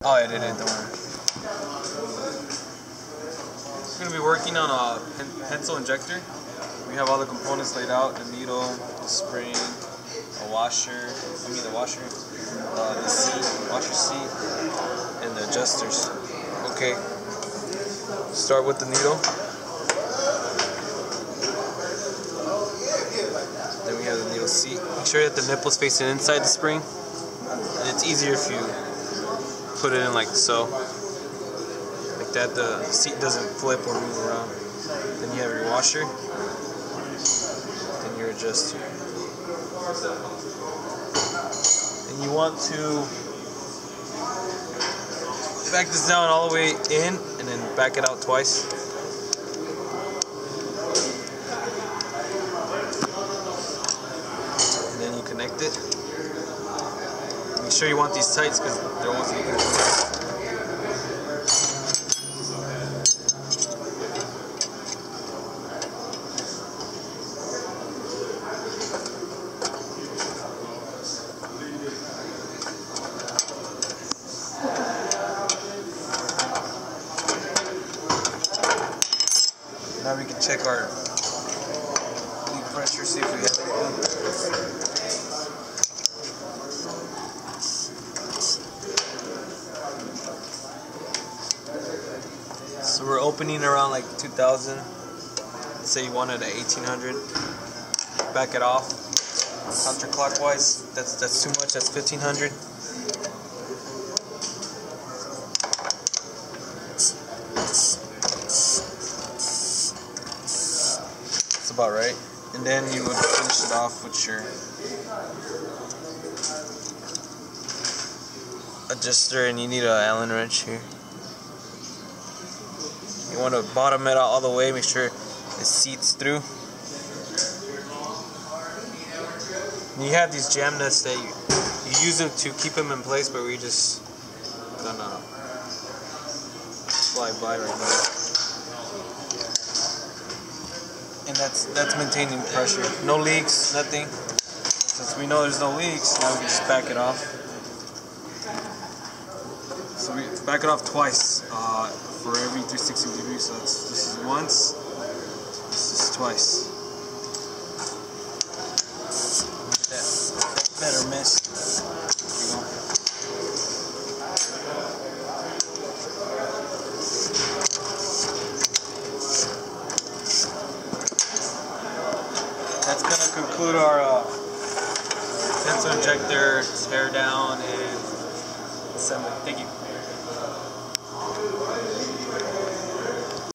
Oh, I did it, don't worry. We're going to be working on a pencil injector. We have all the components laid out, the needle, the spring, the washer, the seat, washer seat, and the adjusters. Okay, start with the needle. Then we have the needle seat. Make sure that the nipple's facing inside the spring. And it's easier if you put it in like so. Like that, the seat doesn't flip or move around. Then you have your washer. Then your adjuster. And you want to back this down all the way in and then back it out twice. And then you connect it. Make sure you want these tights because they're ones that you can connect. Now we can check our leak pressure, see if we have anything. So we're opening around like 2000. Let's say you want it at 1800. Back it off counterclockwise. That's too much. That's 1500. That's about right. And then you would finish it off with your adjuster, and you need an Allen wrench here. You want to bottom it out all the way, make sure it seats through. And you have these jam nuts that you use them to keep them in place, but we just gonna fly by right now. And that's maintaining pressure. No leaks, nothing. Since we know there's no leaks, now we can just back it off. So we back it off twice for every 360 degrees. So this is once, this is twice. That better miss. That's going to conclude our pencil injector tear down and assembly. Thank you.